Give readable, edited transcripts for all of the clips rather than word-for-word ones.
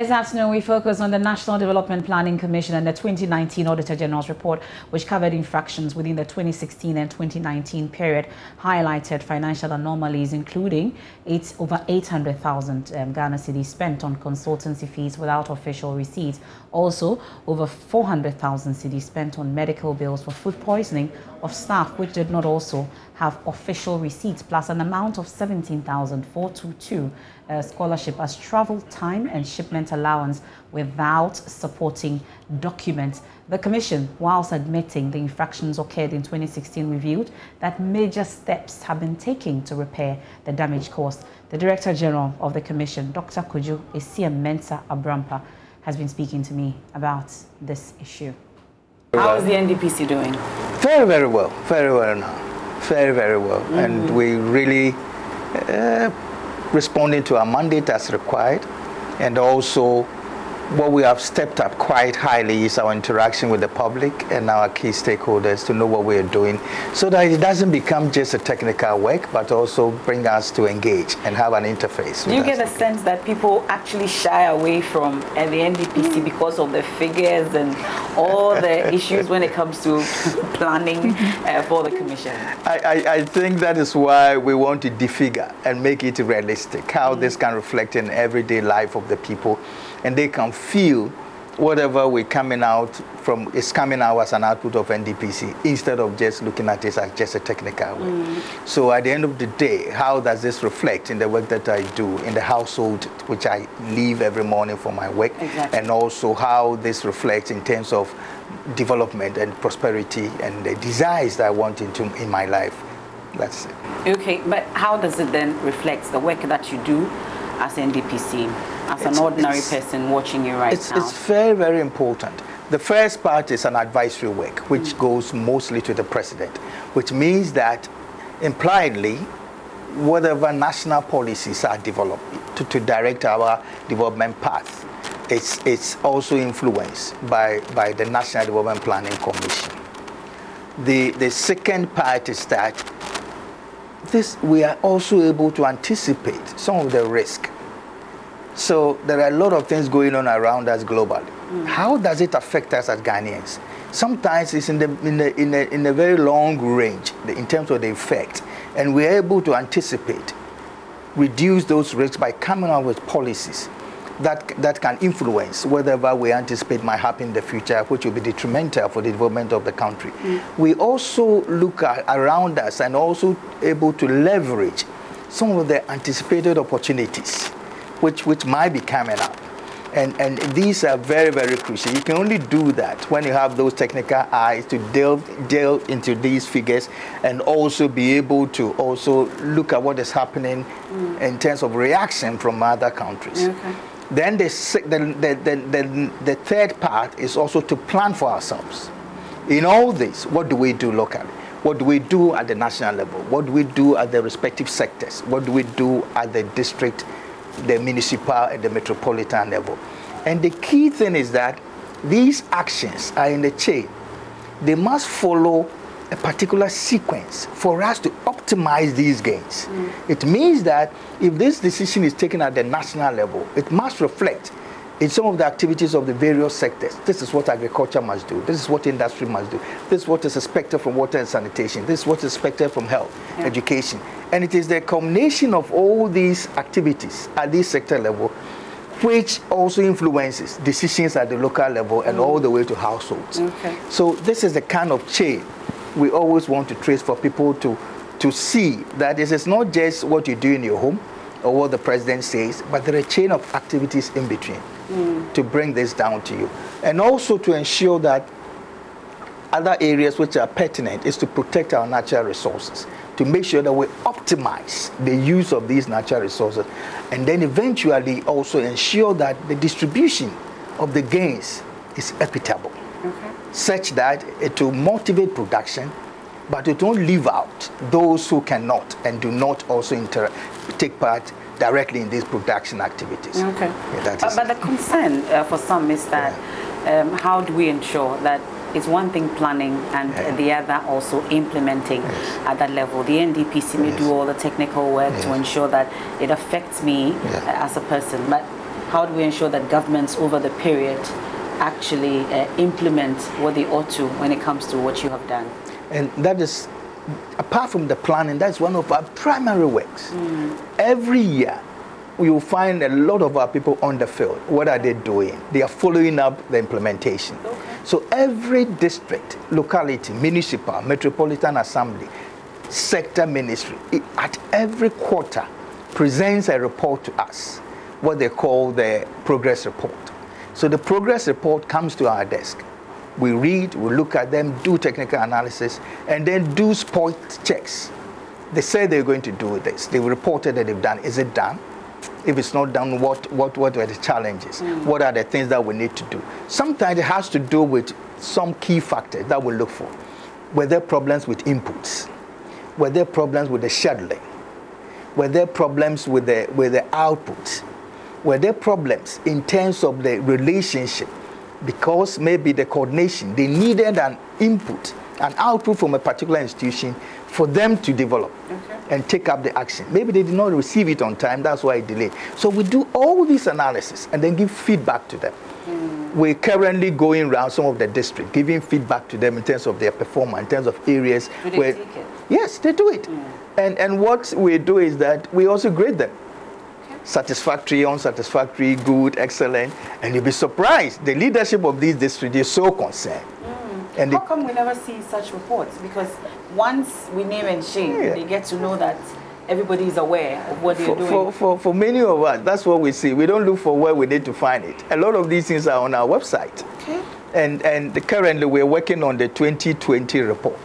This afternoon, we focus on the National Development Planning Commission and the 2019 Auditor General's report, which covered infractions within the 2016 and 2019 period, highlighted financial anomalies, including over 800,000 Ghana cedis spent on consultancy fees without official receipts. Also, over 400,000 cedis spent on medical bills for food poisoning of staff, which did not also have official receipts, plus an amount of 17,422 scholarship as travel time and shipment allowance without supporting documents. The Commission, whilst admitting the infractions occurred in 2016, revealed that major steps have been taken to repair the damage caused. The Director General of the Commission, Dr. Kojo Esiamensa Abrampa, has been speaking to me about this issue. How is the NDPC doing? Very, very well. Very well now. Very, very well. And we really responding to our mandate as required, and also what we have stepped up quite highly is our interaction with the public and our key stakeholders to know what we are doing, so that it doesn't become just a technical work, but also bring us to engage and have an interface. Do you get a sense that people actually shy away from the NDPC because of the figures and all the issues when it comes to planning for the Commission? I think that is why we want to defigure and make it realistic, how this can reflect in everyday life of the people, and they can feel whatever we're coming out from is coming out as an output of NDPC, instead of just looking at it as just a technical way. So at the end of the day, how does this reflect in the work that I do in the household, which I leave every morning for my work, and also how this reflects in terms of development and prosperity and the desires that I want in my life. That's it. Okay, but how does it then reflect the work that you do as NDPC, as an ordinary person watching you right now? It's very, very important. The first part is an advisory work, which goes mostly to the president, which means that impliedly, whatever national policies are developed to direct our development path, it's also influenced by the National Development Planning Commission. The second part is that we are also able to anticipate some of the risk. So there are a lot of things going on around us globally. How does it affect us as Ghanaians? Sometimes it's in a very long range in terms of the effect, and we're able to anticipate, reduce those risks by coming up with policies that can influence whatever we anticipate might happen in the future, which will be detrimental for the development of the country. We also look around us and also able to leverage some of the anticipated opportunities which might be coming up. And these are very, very crucial. You can only do that when you have those technical eyes to delve into these figures, and also be able to also look at what is happening in terms of reaction from other countries. Then the third part is also to plan for ourselves. In all this, what do we do locally? What do we do at the national level? What do we do at the respective sectors? What do we do at the district, the municipal, and the metropolitan level? And the key thing is that these actions are in the chain. They must follow a particular sequence for us to optimize these gains. It means that if this decision is taken at the national level, it must reflect in some of the activities of the various sectors. This is what agriculture must do. This is what industry must do. This is what is expected from water and sanitation. This is what is expected from health, education. And it is the combination of all these activities at this sector level which also influences decisions at the local level and all the way to households. So this is the kind of chain we always want to trace for people to see that this is not just what you do in your home or what the president says, but there are a chain of activities in between to bring this down to you. And also to ensure that other areas which are pertinent is to protect our natural resources, to make sure that we optimize the use of these natural resources, and then eventually also ensure that the distribution of the gains is equitable, such that it will motivate production, but it won't leave out those who cannot and do not also take part directly in these production activities. But the concern for some is that how do we ensure that it's one thing planning and the other also implementing at that level? The NDPC may do all the technical work to ensure that it affects me as a person, but how do we ensure that governments over the period actually implement what they ought to when it comes to what you have done? And that is, apart from the planning, that's one of our primary works. Every year, we will find a lot of our people on the field. What are they doing? They are following up the implementation. Okay. So every district, locality, municipal, metropolitan assembly, sector ministry, at every quarter presents a report to us, what they call the progress report. So the progress report comes to our desk. We read, we look at them, do technical analysis, and then do spot checks. They say they're going to do this. They reported that they've done. Is it done? If it's not done, what are the challenges? What are the things that we need to do? Sometimes it has to do with some key factors that we look for. Were there problems with inputs? Were there problems with the scheduling? Were there problems with the outputs? Were there problems in terms of the relationship? Because maybe the coordination, they needed an input, an output from a particular institution for them to develop and take up the action. Maybe they did not receive it on time, that's why it delayed. So we do all this analysis and then give feedback to them. We're currently going around some of the districts, giving feedback to them in terms of their performance, in terms of areas where... Take it? Yes, they do it. And what we do is that we also grade them. Satisfactory, unsatisfactory, good, excellent, and you'll be surprised. The leadership of these districts is so concerned. And how come we never see such reports? Because once we name and shame, they get to know that everybody is aware of what they're doing. For many of us, that's what we see. We don't look for where we need to find it. A lot of these things are on our website. Okay. And currently we're working on the 2020 report.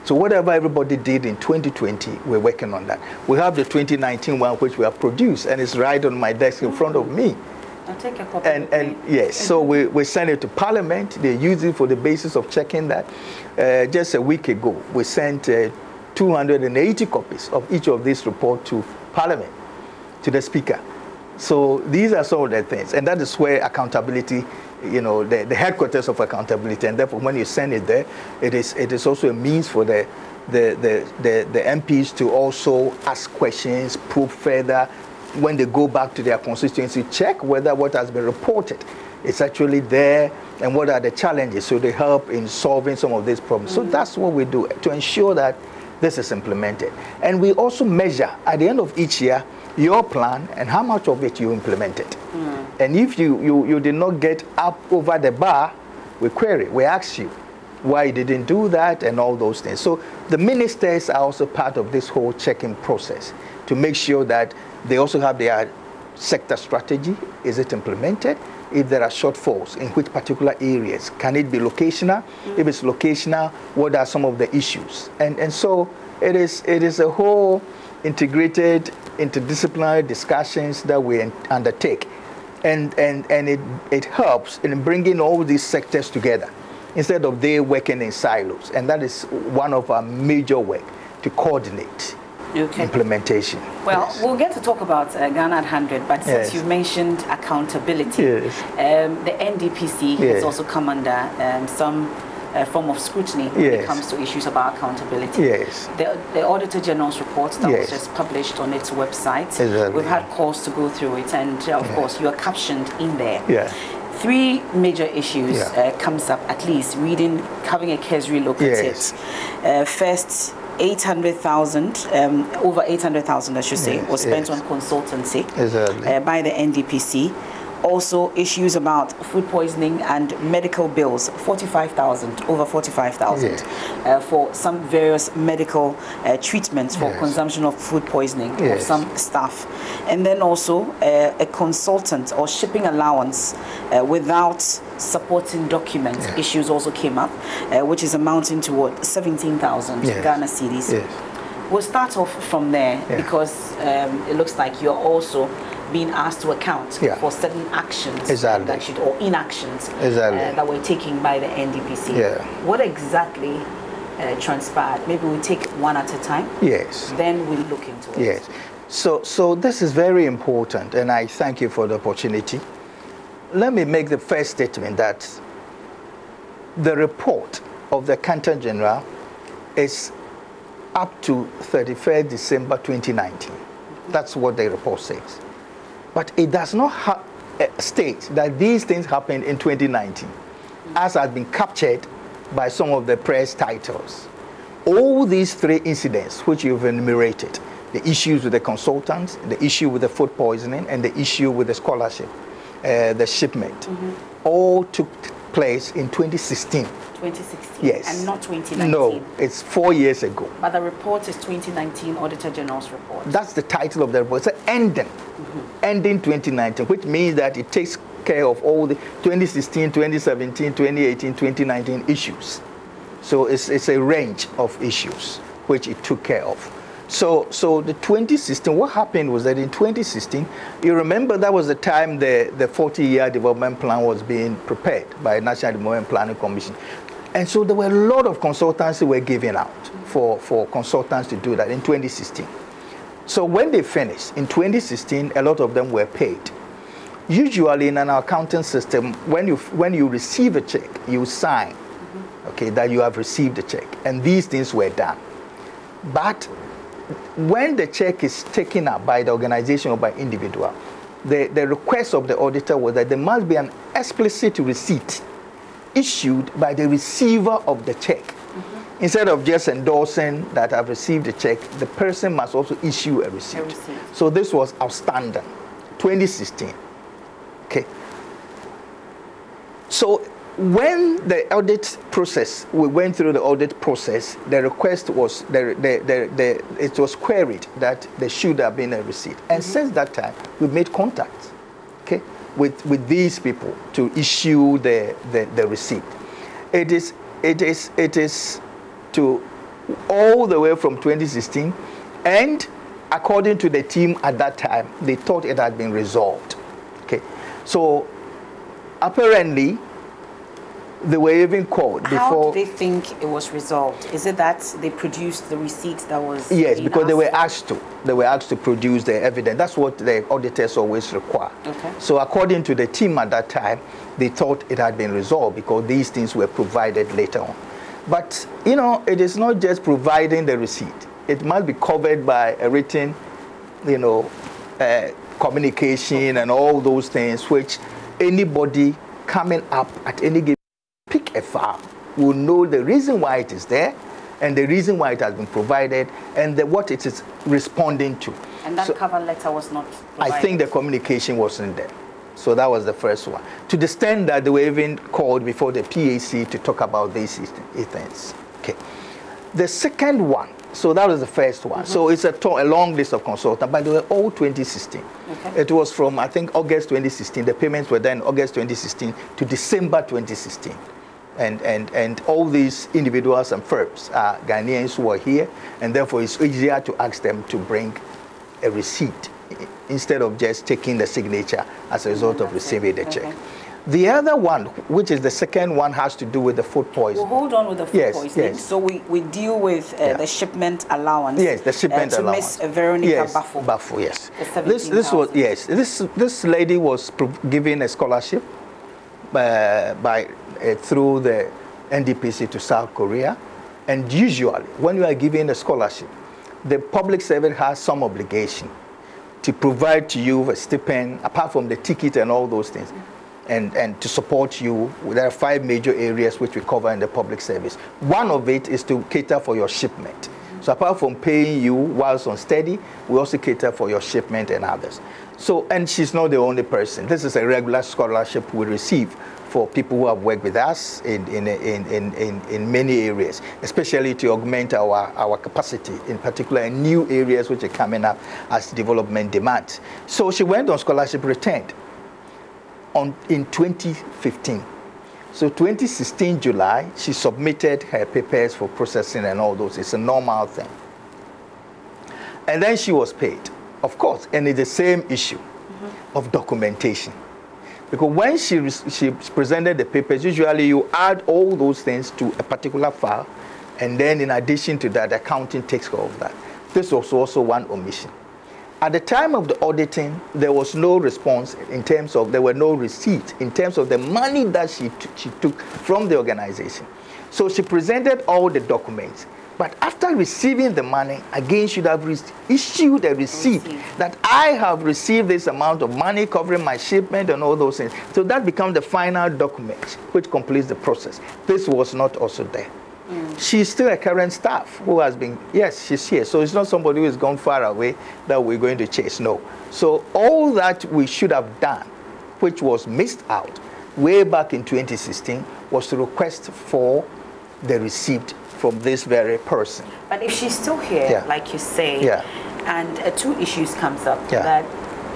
So whatever everybody did in 2020, we're working on that. We have the 2019 one, which we have produced, and it's right on my desk in front of me. I'll take a copy. And yes, so we send it to Parliament. They use it for the basis of checking that. Just a week ago, we sent 280 copies of each of these reports to Parliament, to the Speaker. So these are some of the things, and that is where accountability, you know, the headquarters of accountability, and therefore when you send it there, it is also a means for the MPs to also ask questions, probe further. When they go back to their constituency, check whether what has been reported is actually there and what are the challenges, so they help in solving some of these problems. So that's what we do to ensure that this is implemented. And we also measure at the end of each year your plan and how much of it you implemented. And if you did not get up over the bar, we query, we ask you why you didn't do that and all those things. So the ministers are also part of this whole checking process to make sure that they also have their sector strategy. Is it implemented? If there are shortfalls, in which particular areas? Can it be locational? If it's locational, what are some of the issues? And so it is a whole integrated, interdisciplinary discussions that we undertake. And it helps in bringing all these sectors together instead of they working in silos. And that is one of our major work, to coordinate implementation. Well, we'll get to talk about Ghana at 100, but since you've mentioned accountability, the NDPC has also come under some form of scrutiny when it comes to issues about accountability. The Auditor General's report that was just published on its website, we've had calls to go through it, and of course you are captioned in there. Three major issues comes up, at least having a cursory look at it. First, 800,000, over 800,000 I should say, was spent on consultancy by the NDPC. Also issues about food poisoning and medical bills, 45,000, over 45,000 for some various medical treatments for consumption of food poisoning of some staff. And then also a consultant or shipping allowance without supporting document issues also came up, which is amounting to what, 17,000 Ghana cedis. We'll start off from there because it looks like you're also being asked to account for certain actions that should, or inactions that were taken by the NDPC. What exactly transpired? Maybe we take one at a time. Then we look into it. So this is very important, and I thank you for the opportunity. Let me make the first statement that the report of the Accountant General is up to 31st December 2019. That's what the report says. But it does not states that these things happened in 2019, as has been captured by some of the press titles. All these three incidents which you've enumerated, the issues with the consultants, the issue with the food poisoning, and the issue with the scholarship, the shipment, all took place in 2016. 2016? Yes. And not 2019? No, it's 4 years ago. But the report is 2019 Auditor General's report. That's the title of the report. It's ending. Ending 2019, which means that it takes care of all the 2016, 2017, 2018, 2019 issues. So it's a range of issues which it took care of. So the 2016, what happened was that in 2016, you remember that was the time the 40-year development plan was being prepared by National Development Planning Commission. And so there were a lot of consultants who were given out for consultants to do that in 2016. So when they finished, in 2016, a lot of them were paid. Usually in an accounting system, when you receive a check, you sign, okay, that you have received the check. And these things were done. But when the check is taken up by the organization or by individual, the request of the auditor was that there must be an explicit receipt issued by the receiver of the check. Instead of just endorsing that I've received a check, the person must also issue a receipt. So this was outstanding, 2016. Okay. So when the audit process, we went through the audit process, the request was, it was queried that there should have been a receipt. And since that time, we made contact, okay, with these people to issue the receipt. It is to all the way from 2016, and according to the team at that time, they thought it had been resolved. Okay, so apparently they were even called before. How did they think it was resolved? Is it that they produced the receipt that was? Yes, because they were asked to. They were asked to produce the evidence. That's what the auditors always require. Okay. So according to the team at that time, they thought it had been resolved because these things were provided later on. But, you know, it is not just providing the receipt. It must be covered by a written, you know, communication and all those things, which anybody coming up at any given pick a file will know the reason why it is there and the reason why it has been provided and what it is responding to. And that cover letter was not provided? I think the communication wasn't there. So that was the first one. To the extent that they were even called before the PAC to talk about these things. Okay. The second one, so that was the first one. So it's a long list of consultants, but they were all 2016. Okay. It was from, I think, August 2016. The payments were done August 2016 to December 2016. And all these individuals and firms are Ghanaians who are here, and therefore it's easier to ask them to bring a receipt instead of just taking the signature as a result of receiving the check. The other one, which is the second one, has to do with the food poisoning. We'll hold on with the food poisoning. Yes. So we deal with the shipment allowance. Yes, the shipment allowance. To Miss Veronica Bafo. Bafo, yes. This was, yes. This lady was given a scholarship through the NDPC to South Korea. And usually, when you are given a scholarship, the public servant has some obligation to provide to you a stipend, apart from the ticket and all those things, and to support you. There are 5 major areas which we cover in the public service. One of it is to cater for your shipment. So apart from paying you whilst on steady, we also cater for your shipment and others. So, and she's not the only person. This is a regular scholarship we receive for people who have worked with us in many areas, especially to augment our capacity, in particular in new areas which are coming up as development demands. So she went on scholarship, returned in 2015. So 2016 July, she submitted her papers for processing and all those. It's a normal thing. And then she was paid, of course, and it's the same issue of documentation. Because when she presented the papers, usually you add all those things to a particular file, and then in addition to that, accounting takes care of that. This was also one omission. At the time of the auditing, there was no response in terms of, there were no receipts in terms of the money that she took from the organization. So she presented all the documents, But after receiving the money, again should have issued a receipt that I have received this amount of money covering my shipment and all those things. So that becomes the final document which completes the process. This was not also there. She's still a current staff who has been, yes, she's here. So it's not somebody who has gone far away that we're going to chase, no. So all that we should have done, which was missed out way back in 2016, was to request for the receipt from this very person. But if she's still here, like you say, and two issues comes up, that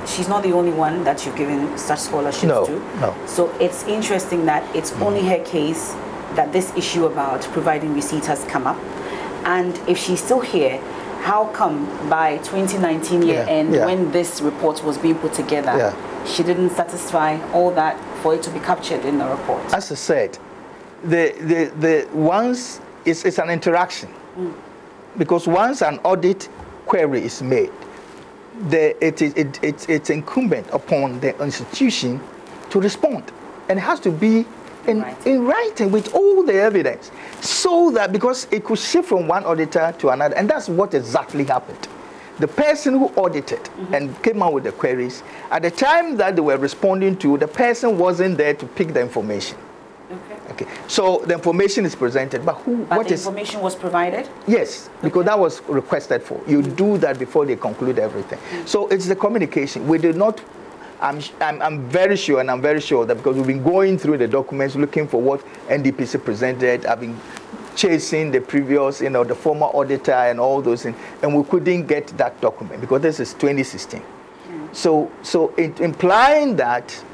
she's not the only one that you've given such scholarships to. No. So it's interesting that it's only her case that this issue about providing receipt has come up. And if she's still here, how come by 2019 year end, when this report was being put together, she didn't satisfy all that for it to be captured in the report? As I said, the once it's an interaction, because once an audit query is made, it's incumbent upon the institution to respond, and it has to be in writing with all the evidence, so that, because it could shift from one auditor to another, and that's what exactly happened. The person who audited and came out with the queries, at the time that they were responding to, the person wasn't there to pick the information. Okay. So the information is presented, but the information was provided? Yes, because that was requested for. You do that before they conclude everything. So it's the communication. We did not. I'm very sure, and I'm very sure that because we've been going through the documents, looking for what NDPC presented. I've been chasing the previous, the former auditor and all those things, and we couldn't get that document because this is 2016. So implying that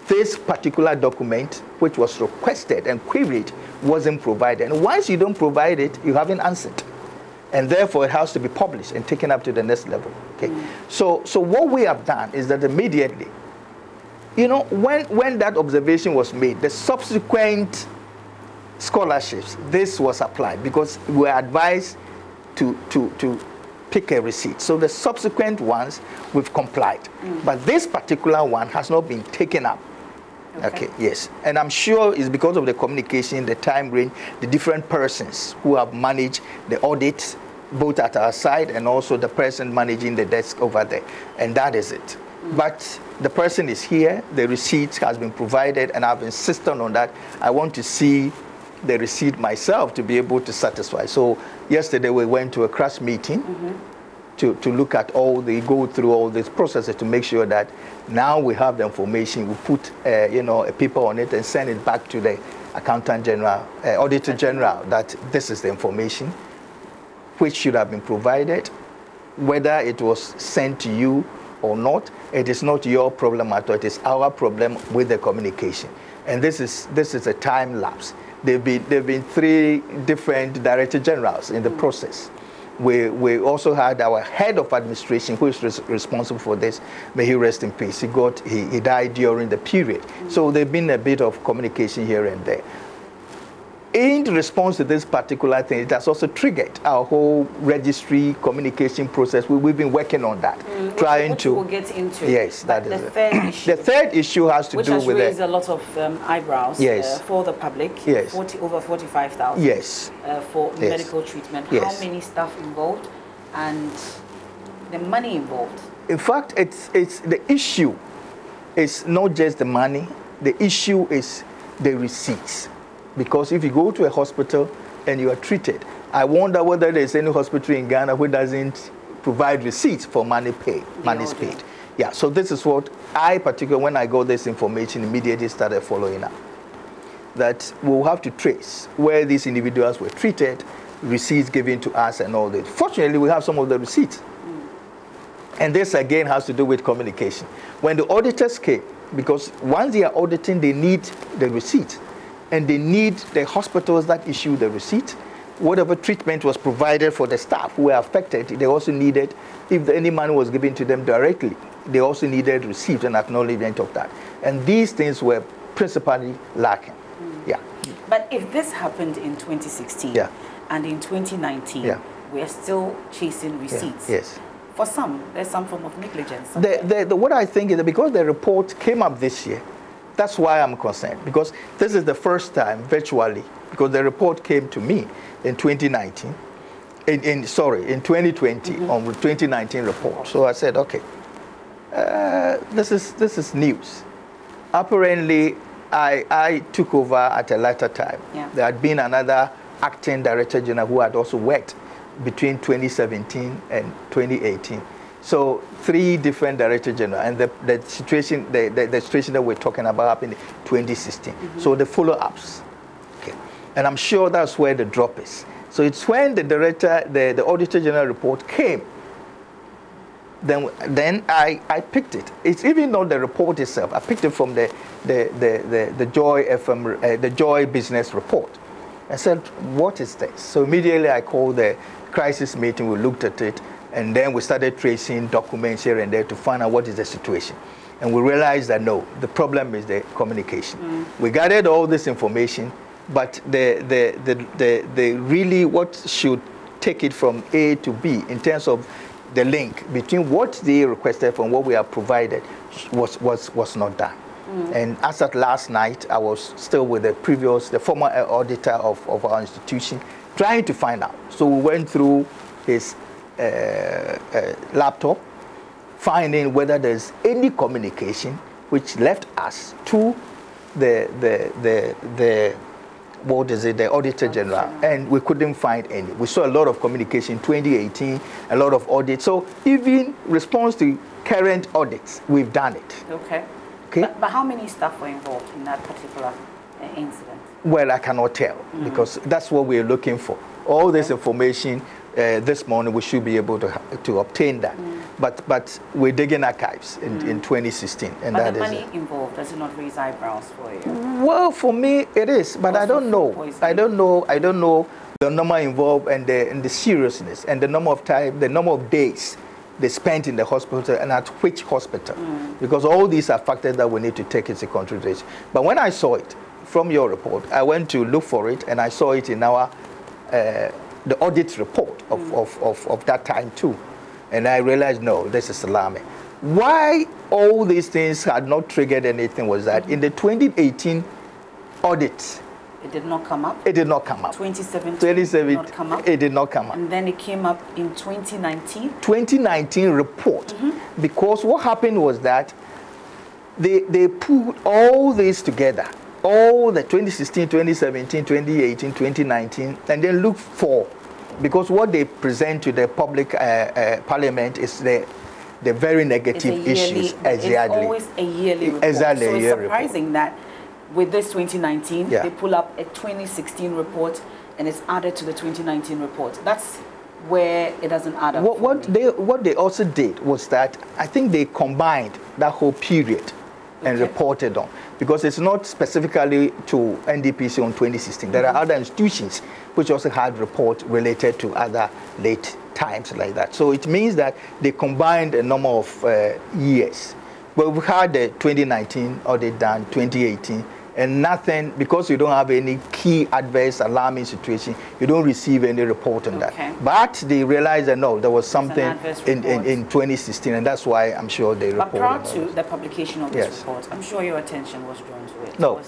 this particular document, which was requested and queried, wasn't provided. And once you don't provide it, you haven't answered. And therefore, it has to be published and taken up to the next level. Okay. So what we have done is that immediately, when that observation was made, the subsequent scholarships, this was applied because we were advised to pick a receipt. So the subsequent ones, we've complied. But this particular one has not been taken up. Okay, yes. And I'm sure it's because of the communication, the time range, the different persons who have managed the audit, both at our side and also the person managing the desk over there. And that is it. But the person is here, the receipt has been provided, and I've insisted on that. I want to see the receipt myself to be able to satisfy. So yesterday we went to a crash meeting to look at go through all these processes to make sure that now we have the information. We put a paper on it and send it back to the Accountant General, Auditor General, that this is the information which should have been provided. Whether it was sent to you or not, it is not your problem at all. It is our problem with the communication. And this is a time lapse. There've been 3 different Director Generals in the process. We also had our head of administration, who is responsible for this. May he rest in peace. He died during the period. So there's been a bit of communication here and there. In response to this particular thing, it has also triggered our whole registry communication process. We've been working on that, trying to. We'll get into. Yes, that is it. The third issue has to do with it. Which has raised a lot of eyebrows for the public. Yes. Over 45,000. Yes. For medical treatment. Yes. How many staff involved, and the money involved? In fact, it's the issue. It's not just the money. The issue is the receipts. Because if you go to a hospital and you are treated, I wonder whether there's any hospital in Ghana who doesn't provide receipts for money paid. Money's paid. Yeah, so this is what I particularly, when I got this information, immediately started following up. That we'll have to trace where these individuals were treated, receipts given to us and all that. Fortunately, we have some of the receipts. And this again has to do with communication. When the auditors came, because once they are auditing, they need the receipt. And they need the hospitals that issue the receipt. Whatever treatment was provided for the staff who were affected, they also needed, if any money was given to them directly, they also needed receipt and acknowledgement of that. And these things were principally lacking. Yeah. But if this happened in 2016 and in 2019, we're still chasing receipts. Yes. For some, there's some form of negligence. What I think is that because the report came up this year, that's why I'm concerned, because this is the first time virtually, because the report came to me in 2019, in 2020 on the 2019 report. So I said, okay, this is news. Apparently, I took over at a later time. Yeah. There had been another acting director general who had also worked between 2017 and 2018. So 3 different director general, and the situation that we're talking about happened in 2016. So the follow-ups, okay, and I'm sure that's where the drop is. So it's when the Auditor General report came. Then I picked it. It's even not the report itself. I picked it from the Joy FM, the Joy Business Report. I said, what is this? So immediately I called the crisis meeting. We looked at it, and then we started tracing documents here and there to find out what is the situation. And we realized that no, the problem is the communication. We gathered all this information, but the really what should take it from A to B in terms of the link between what they requested and what we have provided was not done. And as at last night, I was still with the former auditor of our institution, trying to find out. So we went through his laptop, finding whether there's any communication which left us to the Auditor General, and we couldn't find any. We saw a lot of communication in 2018, a lot of audits. So even response to current audits, we've done it. Okay. Okay. But how many staff were involved in that particular incident? Well, I cannot tell because that's what we're looking for. All this information this morning, we should be able to obtain that. But we're digging archives in 2016, and but that the is money involved, does it not raise eyebrows for you? Well, for me it is, but I don't know. I don't know the number involved and the seriousness and the number of time, the number of days they spent in the hospital and at which hospital, because all these are factors that we need to take into consideration. But when I saw it from your report, I went to look for it, and I saw it in our the audit report of that time too. And I realized, no, this is alarming. Why all these things had not triggered anything was that in the 2018 audit, it did not come up? It did not come up. 2017 did not come up? It did not come up. And then it came up in 2019? 2019 report. Because what happened was that they put all this together, all the 2016, 2017, 2018, 2019, and then look for, because what they present to the public parliament is the very negative issues. Exactly. It's always a yearly report. Exactly. So it's surprising that with this 2019, Yeah. they pull up a 2016 report and it's added to the 2019 report. That's where it doesn't add up. What they also did was that I think they combined that whole period and reported on, because it's not specifically to NDPC on 2016. There are other institutions which also had reports related to other late times like that. So it means that they combined a number of years. But we had the 2019 audit done, 2018, and nothing, because you don't have any key adverse alarming situation, you don't receive any report on that. But they realized that no, there was something in 2016, and that's why I'm sure they reported. But prior to the publication of this report, I'm sure your attention was drawn to it. No.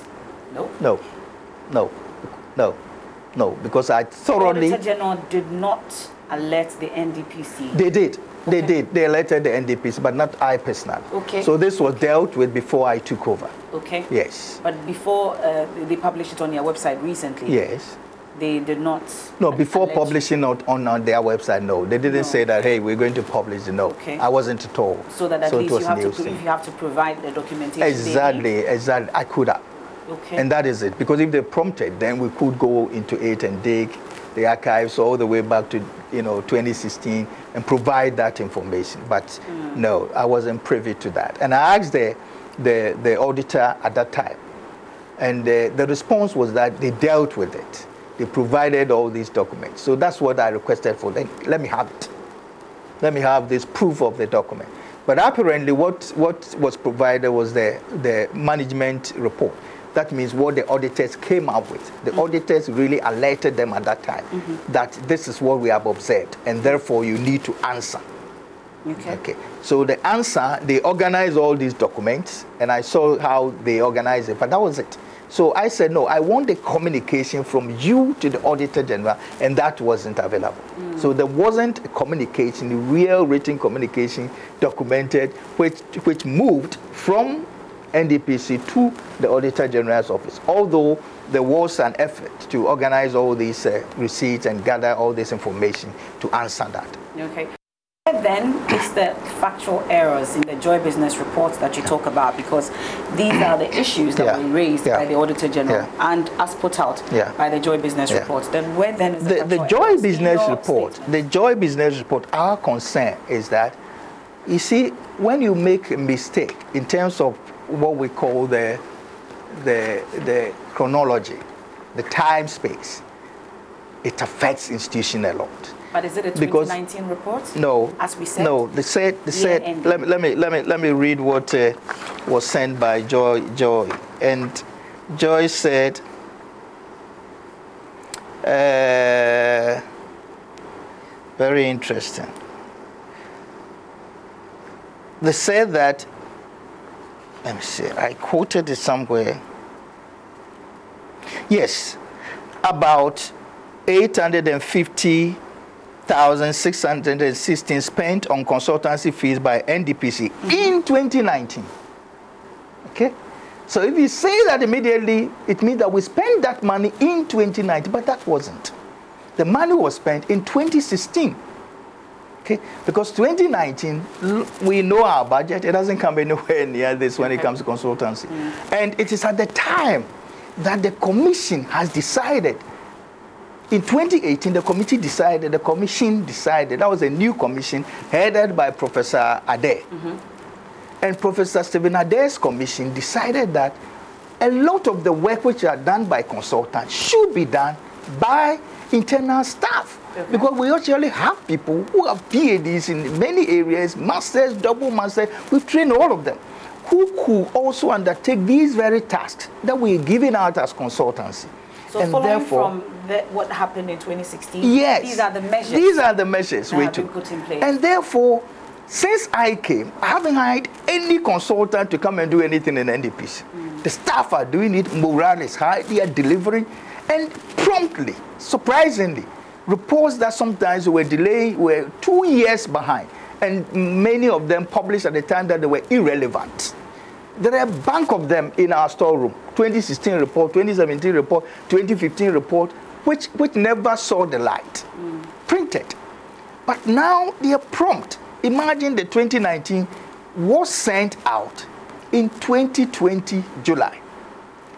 No, because I thoroughly... The Auditor General did not alert the NDPC. They did. They did. They alerted the NDPC, but not I personally. Okay. So this was dealt with before I took over. Okay. Yes. But before they published it on their website recently. Yes. They did not. No, before publishing it on their website, no. They didn't say that, hey, we're going to publish it. No. Okay. I wasn't told. So that at least if you have to provide the documentation. Exactly. I could have. Okay. And that is it. Because if they prompted, then we could go into it and dig the archives all the way back to 2016 and provide that information. But no, I wasn't privy to that. And I asked the auditor at that time, and the response was that they dealt with it. They provided all these documents. So that's what I requested for. Then let me have it. Let me have this proof of the document. But apparently what was provided was the management report. That means what the auditors came up with. The auditors really alerted them at that time that this is what we have observed, and therefore you need to answer. Okay. So the answer, they organized all these documents, and I saw how they organized it, but that was it. So I said, no, I want the communication from you to the Auditor General, and that wasn't available. So there wasn't a communication, a real written communication documented, which moved from NDPC to the Auditor General's office, although there was an effort to organize all these receipts and gather all this information to answer that. Okay. Then it's the factual errors in the Joy Business reports that you talk about, because these are the issues that were raised by the Auditor General and as put out by the Joy Business reports. Then where then is the Joy Business report? The Joy Business report, our concern is that, you see, when you make a mistake in terms of what we call the chronology, the time space, it affects institution a lot. But is it a 2019 report? No. As we said? No. They said let me read what was sent by Joy. And Joy said, very interesting. They said that, let me see, I quoted it somewhere. Yes, about 850,616 spent on consultancy fees by NDPC in 2019. Okay? So if you say that immediately, it means that we spent that money in 2019, but that wasn't. The money was spent in 2016. Okay? Because 2019, we know our budget, it doesn't come anywhere near this when it comes to consultancy. And it is at the time that the commission has decided. In 2018, the commission decided, that was a new commission headed by Professor Ade. And Professor Stephen Ade's commission decided that a lot of the work which are done by consultants should be done by internal staff. Because we actually have people who have PhDs in many areas, masters, double masters, we've trained all of them, who could also undertake these very tasks that we're giving out as consultancy. So and following from what happened in 2016, yes, these are the measures. These are the measures we took. Put in place. And therefore, since I came, I haven't hired any consultant to come and do anything in NDPC. The staff are doing it, morale is high, they are delivering, and promptly, surprisingly, reports that sometimes were delayed were 2 years behind, and many of them published at the time that they were irrelevant. There are a bank of them in our storeroom. 2016 report, 2017 report, 2015 report, which never saw the light, printed. But now they are prompt. Imagine the 2019 was sent out in 2020 July.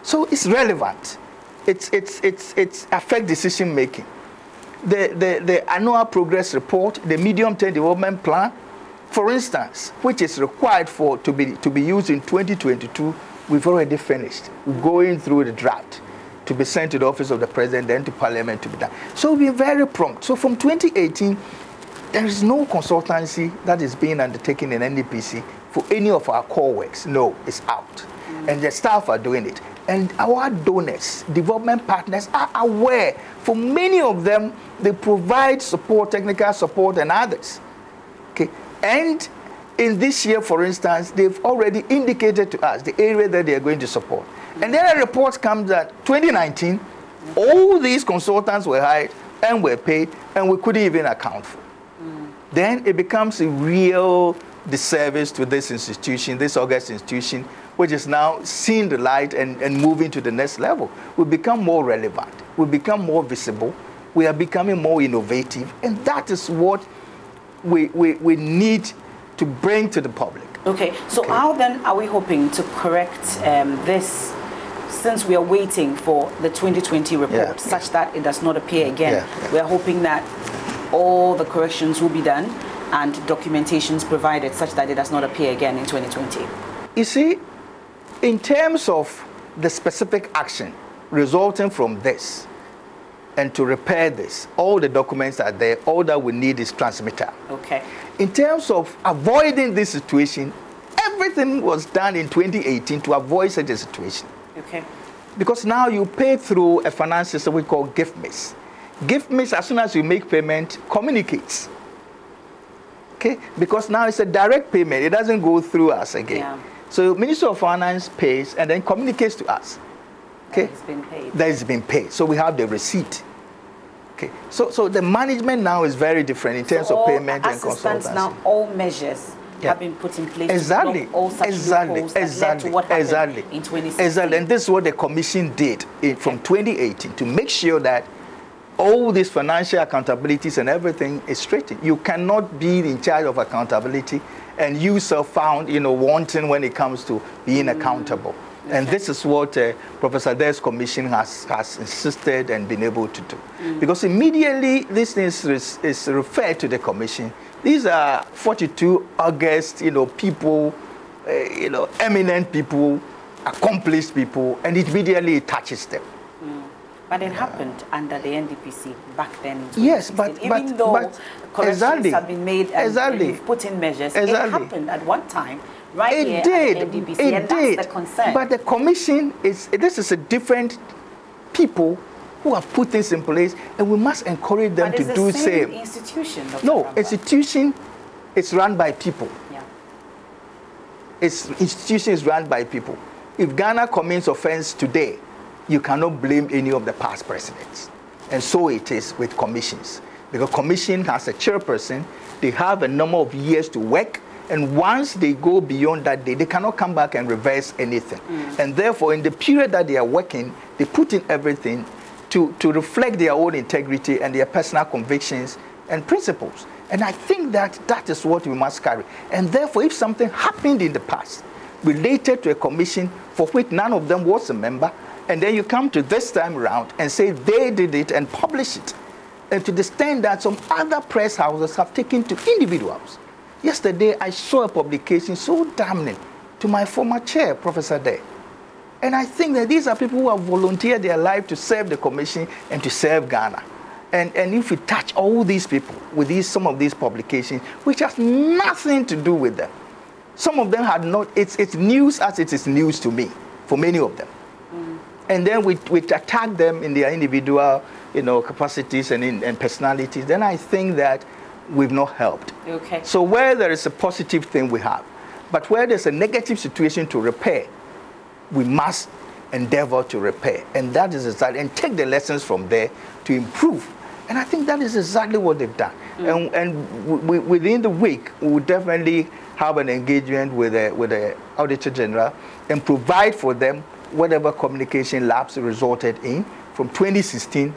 So it's relevant. It's affect decision making. The annual progress report, the medium-term development plan, for instance, which is required to be used in 2022, we've already finished. We're going through the draft to be sent to the office of the president, then to parliament to be done. So we're very prompt. So from 2018, there is no consultancy that is being undertaken in NDPC for any of our core works. No, it's out. And the staff are doing it. And our donors, development partners are aware. For many of them, they provide support, technical support, and others. Okay. And in this year, for instance, they've already indicated to us the area that they are going to support. And then a report comes that 2019, all these consultants were hired and were paid, and we couldn't even account for. Then it becomes a real disservice to this institution, this august institution, which is now seeing the light and moving to the next level. We become more relevant. We become more visible. We are becoming more innovative. And that is what we need to bring to the public. Okay, so how then are we hoping to correct this, since we are waiting for the 2020 report, such that it does not appear again? We are hoping that all the corrections will be done and documentations provided such that it does not appear again in 2020. You see, in terms of the specific action resulting from this, and to repair this, all the documents are there. All that we need is transmitter. Okay. In terms of avoiding this situation, everything was done in 2018 to avoid such a situation. Okay. Because now you pay through a finance system we call gift miss. Gift miss, as soon as you make payment, communicates. Okay, because now it's a direct payment. It doesn't go through us again. Yeah. So Ministry of Finance pays and then communicates to us. Okay, That it's been paid. That it's been paid. So we have the receipt. Okay, so the management now is very different in terms of payment and consultancy. Now all measures have been put in place. Exactly. To block all such loopholes that led to what happened in 2016. Exactly. And this is what the commission did from 2018 to make sure that all these financial accountabilities and everything is straightened. You cannot be in charge of accountability and you found, wanting when it comes to being accountable. Okay. And this is what Professor Dare's commission has insisted and been able to do. Because immediately this is referred to the commission. These are 42 August, people, eminent people, accomplished people, and immediately it touches them. But it happened under the NDPC back then. Yes, but even though corrections have been made and you've put in measures, it happened at one time right here at the NDPC, and that's the concern. But the commission this is a different people who have put things in place, and we must encourage them to do the same. Institution, Dr. No, Rampa. institution is run by people. Yeah. Institution is run by people. If Ghana commits offense today, you cannot blame any of the past presidents. And so it is with commissions. Because commission has a chairperson, they have a number of years to work, and once they go beyond that day, they cannot come back and reverse anything. And therefore, in the period that they are working, they put in everything to reflect their own integrity and their personal convictions and principles. And I think that is what we must carry. And therefore, if something happened in the past related to a commission for which none of them was a member, and then you come to this time around and say they did it and publish it, and to the extent that some other press houses have taken to individuals. Yesterday, I saw a publication so damning to my former chair, Professor Dare. And I think that these are people who have volunteered their life to serve the commission and to serve Ghana. And if we touch all these people with some of these publications, which has nothing to do with them. Some of them had not, it's news as it is news to me, for many of them. And then we attack them in their individual, capacities and personalities. Then I think that we've not helped. Okay. So where there is a positive thing, we have. But where there's a negative situation to repair, we must endeavor to repair. And that is exactly, and take the lessons from there to improve. And I think that is exactly what they've done. And within the week, we will definitely have an engagement with the Auditor General and provide for them whatever communication lapse resulted in from 2016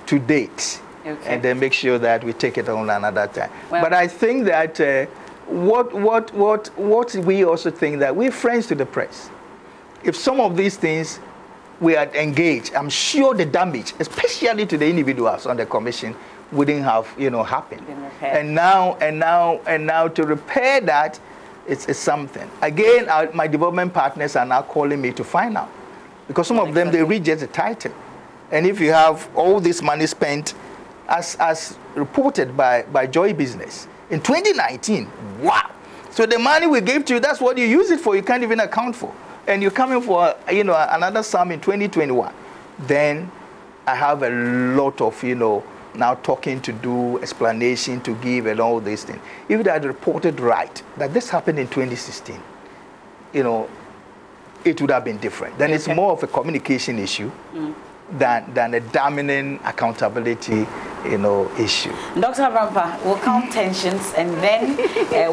to date. Okay. And then make sure that we take it on another time. Well, but I think that what we also think that we're friends to the press. If some of these things we had engaged, I'm sure the damage, especially to the individuals on the commission, wouldn't have happened. And now to repair that, it's something. Again, my development partners are now calling me to find out, because some of them they reject the title, and if you have all this money spent, as reported by Joy Business in 2019, wow! So the money we gave to you, that's what you use it for. You can't even account for. And you're coming for another sum in 2021, then I have a lot of now talking to do, explanation to give, and all these things. If they had reported right that this happened in 2016, it would have been different. Then it's more of a communication issue than a damning accountability issue. Dr. Rampa, we'll calm tensions and then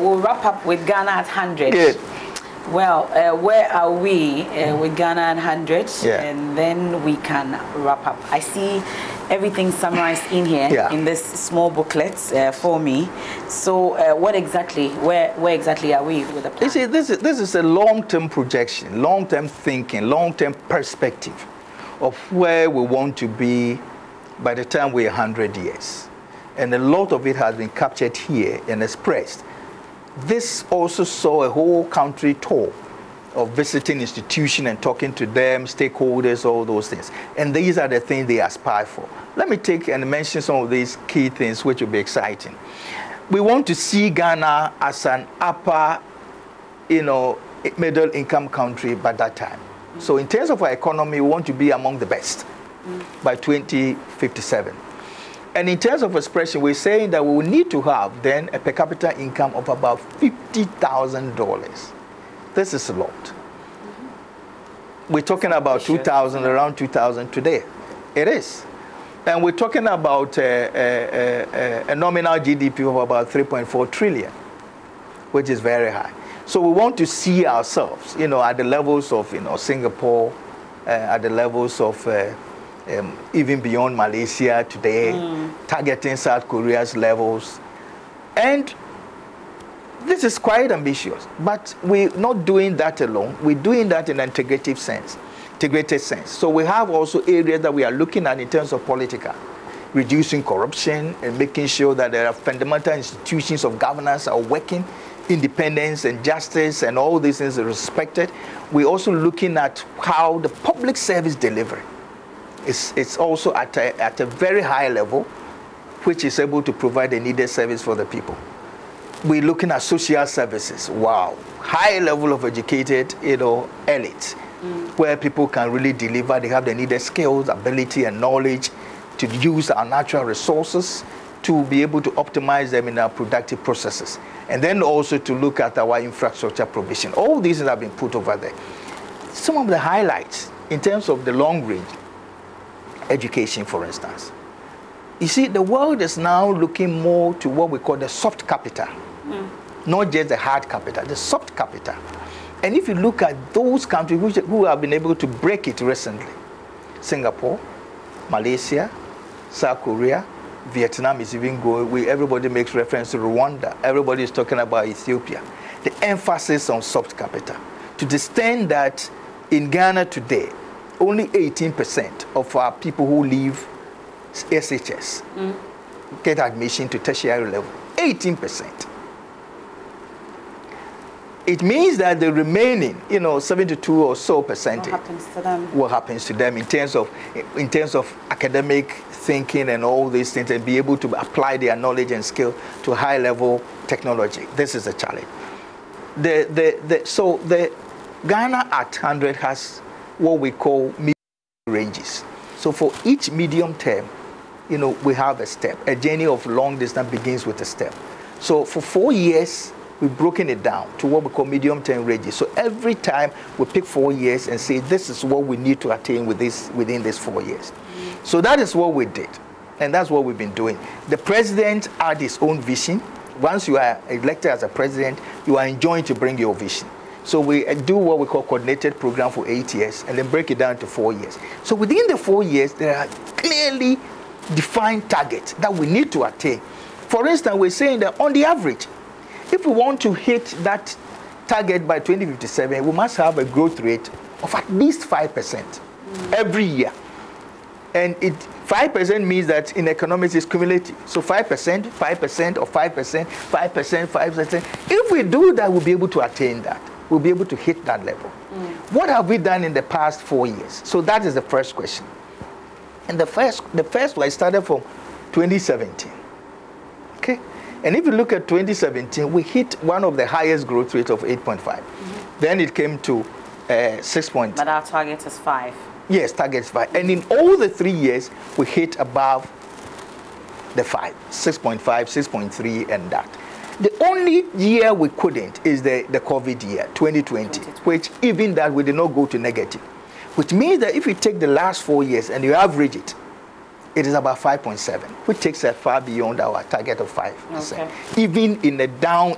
we'll wrap up with Ghana at 100. Good. Well, where are we with Ghana at 100? Yeah. And then we can wrap up. I see everything summarized in here in this small booklet for me. So where exactly are we with the plan? You see, this is a long-term projection, long-term thinking, long-term perspective of where we want to be by the time we're 100 years. And a lot of it has been captured here and expressed. This also saw a whole country tour of visiting institutions and talking to them, stakeholders, all those things. And these are the things they aspire for. Let me take and mention some of these key things which will be exciting. We want to see Ghana as an upper, middle income country by that time. So in terms of our economy, we want to be among the best by 2057. And in terms of expression, we're saying that we will need to have then a per capita income of about $50,000. This is a lot. We're talking about 2,000, around 2,000 today. It is. And we're talking about a nominal GDP of about 3.4 trillion, which is very high. So we want to see ourselves, at the levels of, Singapore, at the levels of even beyond Malaysia today, targeting South Korea's levels. And this is quite ambitious, but we're not doing that alone. We're doing that in an integrated sense. So we have also areas that we are looking at in terms of political, reducing corruption and making sure that there are fundamental institutions of governance are working, independence and justice and all these things are respected. We're also looking at how the public service delivery it's also at a very high level, which is able to provide the needed service for the people. We're looking at social services. Wow, high level of educated, elite, where people can really deliver. They have the needed skills, ability, and knowledge to use our natural resources to be able to optimize them in our productive processes. And then also to look at our infrastructure provision. All these have been put over there. Some of the highlights in terms of the long range education, for instance. You see, the world is now looking more to what we call the soft capital, not just the hard capital, the soft capital. And if you look at those countries who have been able to break it recently, Singapore, Malaysia, South Korea, Vietnam is even going, everybody makes reference to Rwanda, everybody is talking about Ethiopia. The emphasis on soft capital, to the extent that in Ghana today, only 18% of our people who leave SHS get admission to tertiary level. 18%. It means that the remaining, 72 or so percentage, what happens to them in terms of academic thinking and all these things, and be able to apply their knowledge and skill to high level technology. This is a challenge. So the Ghana at 100 has what we call medium ranges. So for each medium term, we have a step. A journey of long distance begins with a step. So for 4 years, we've broken it down to what we call medium term ranges. So every time we pick 4 years and say, this is what we need to attain within these 4 years. So that is what we did. And that's what we've been doing. The president had his own vision. Once you are elected as a president, you are enjoined to bring your vision. So we do what we call coordinated program for 8 years and then break it down to 4 years. So within the 4 years, there are clearly defined targets that we need to attain. For instance, we're saying that on the average, if we want to hit that target by 2057, we must have a growth rate of at least 5% every year. And 5% means that in economics it's cumulative. So 5%, 5%, or 5%, 5%, 5%. If we do that, we'll be able to attain that. We'll be able to hit that level. What have we done in the past 4 years? So that is the first question. And the first one started from 2017. Okay? And if you look at 2017, we hit one of the highest growth rates of 8.5. Then it came to 6. But our target is 5. Yes, target is 5. And in all the 3 years, we hit above the 5, 6.5, 6.3, and that. The only year we couldn't is the COVID year, 2020, which even that we did not go to negative. Which means that if you take the last 4 years and you average it, it is about 5.7, which takes us far beyond our target of 5%. Okay. Even in a down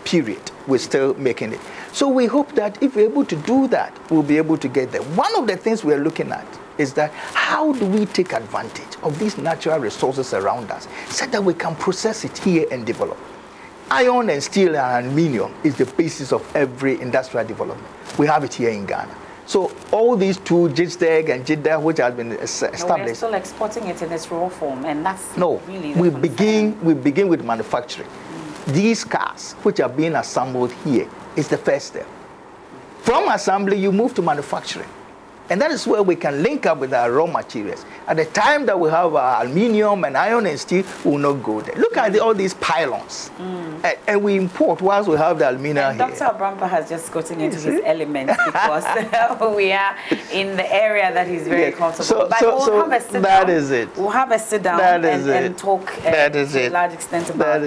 period, we're still making it. So we hope that if we're able to do that, we'll be able to get there. One of the things we're looking at is that how do we take advantage of these natural resources around us so that we can process it here and develop. Iron and steel and aluminium is the basis of every industrial development. We have it here in Ghana. So all these two, JISDEG and JIDDA, which have been established. No, we're still exporting it in its raw form, and that's really we begin with manufacturing. These cars, which are being assembled here, is the first step. From assembly, you move to manufacturing. And that is where we can link up with our raw materials. At the time that we have aluminium and iron and steel, we will not go there. Look at all these pylons. And we import whilst we have the aluminium here. Dr. Abrampa has just gotten into his element because we are in the area that he's very comfortable. But we'll have a sit down. That is it. We'll have a sit down and talk to a large extent about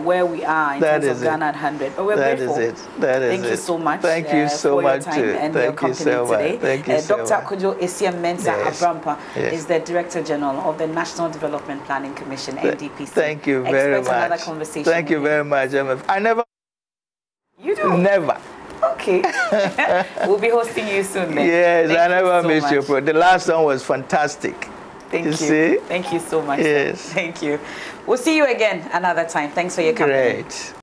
where we are in terms of Ghana at 100. But we're grateful. Thank you so much. Thank you so much for your time and your company today. Thank you so much. Dr. Kojo Esiamensa Abrampa is the Director General of the National Development Planning Commission, NDPC. Thank you very much. Another conversation. Thank you very much, MF. I never. You do? Never. Okay. We'll be hosting you soon then. Yes, I never missed your program. The last one was fantastic. Thank you. See? Thank you so much. Yes. Thank you. We'll see you again another time. Thanks for your company. Great.